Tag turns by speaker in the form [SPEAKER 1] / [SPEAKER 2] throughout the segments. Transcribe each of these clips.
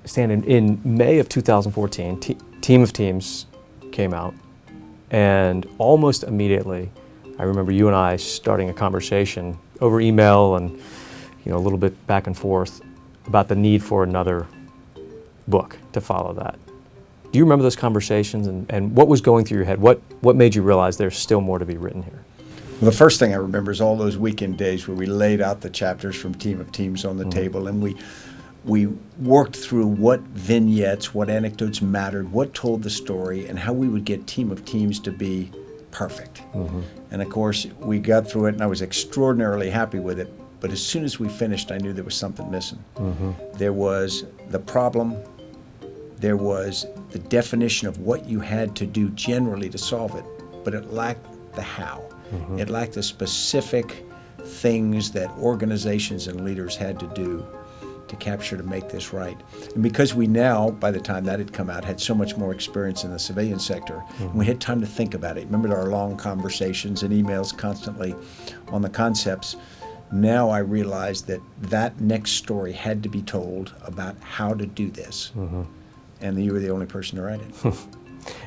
[SPEAKER 1] Stan, in May of 2014, Team of Teams came out, and almost immediately, I remember you and I starting a conversation over email and a little bit back and forth about the need for another book to follow that. Do you remember those conversations, and what was going through your head? What made you realize there's still more to be written here?
[SPEAKER 2] Well, the first thing I remember is all those weekend days where we laid out the chapters from Team of Teams on the table, and we worked through what vignettes, what anecdotes mattered, what told the story, and how we would get Team of Teams to be perfect. And of course, we got through it, and I was extraordinarily happy with it. But as soon as we finished, I knew there was something missing. There was the problem. There was the definition of what you had to do generally to solve it, but it lacked the how. It lacked the specific things that organizations and leaders had to do to capture to make this right. And because we now, by the time that had come out, had so much more experience in the civilian sector, and we had time to think about it. Remember our long conversations and emails constantly on the concepts. Now I realized that next story had to be told about how to do this. And you were the only person to write it.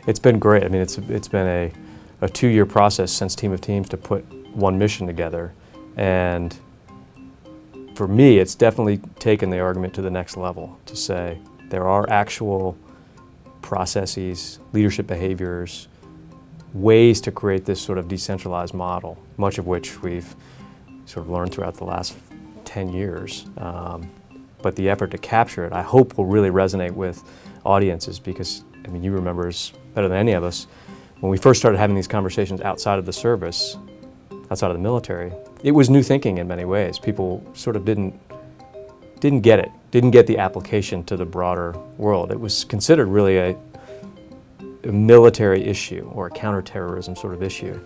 [SPEAKER 1] It's been great. I mean, it's been a 2-year process since Team of Teams to put one mission together. And for me, it's definitely taken the argument to the next level to say there are actual processes, leadership behaviors, ways to create this sort of decentralized model, much of which we've sort of learned throughout the last 10 years. But the effort to capture it, I hope, will really resonate with audiences because, I mean, you remember as better than any of us, when we first started having these conversations outside of the service, outside of the military, it was new thinking in many ways. People sort of didn't get it, didn't get the application to the broader world. It was considered really a military issue or a counterterrorism sort of issue.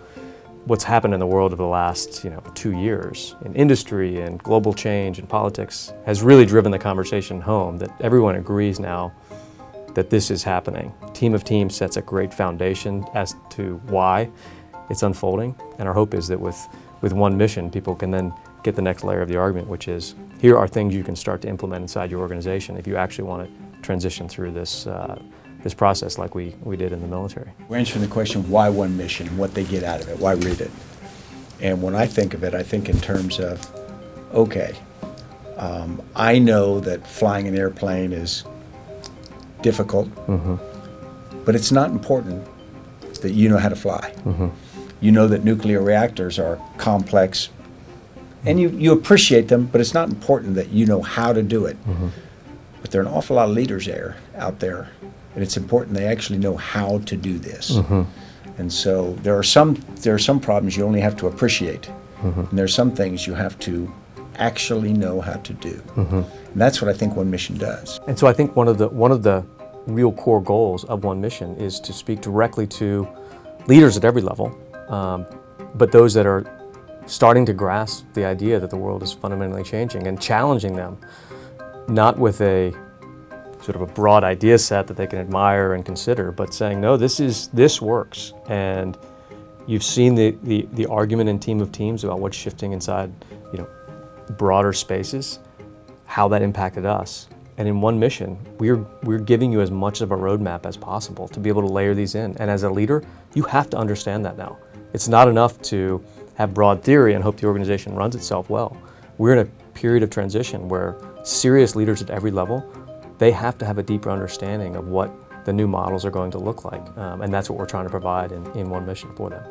[SPEAKER 1] What's happened in the world over the last 2 years in industry and global change and politics has really driven the conversation home that everyone agrees now that this is happening. Team of Teams sets a great foundation as to why it's unfolding, and our hope is that with one mission, people can then get the next layer of the argument, which is here are things you can start to implement inside your organization if you actually want to transition through this process like we did in the military.
[SPEAKER 2] We're answering the question, why one mission, what they get out of it, why read it? And when I think of it, I think in terms of, okay, I know that flying an airplane is difficult, but it's not important that you know how to fly. You know that nuclear reactors are complex, and you appreciate them, but it's not important that you know how to do it. But there are an awful lot of leaders out there, and it's important they actually know how to do this. And so there are some problems you only have to appreciate, and there are some things you have to actually know how to do. And that's what I think One Mission does.
[SPEAKER 1] And so I think one of the real core goals of One Mission is to speak directly to leaders at every level, but those that are starting to grasp the idea that the world is fundamentally changing and challenging them, not with a sort of a broad idea set that they can admire and consider, but saying, no, this works. And you've seen the argument in Team of Teams about what's shifting inside, broader spaces, how that impacted us. And in One Mission, we're giving you as much of a roadmap as possible to be able to layer these in. And as a leader, you have to understand that now. It's not enough to have broad theory and hope the organization runs itself well. We're in a period of transition where serious leaders at every level, they have to have a deeper understanding of what the new models are going to look like. And that's what we're trying to provide in One Mission for them.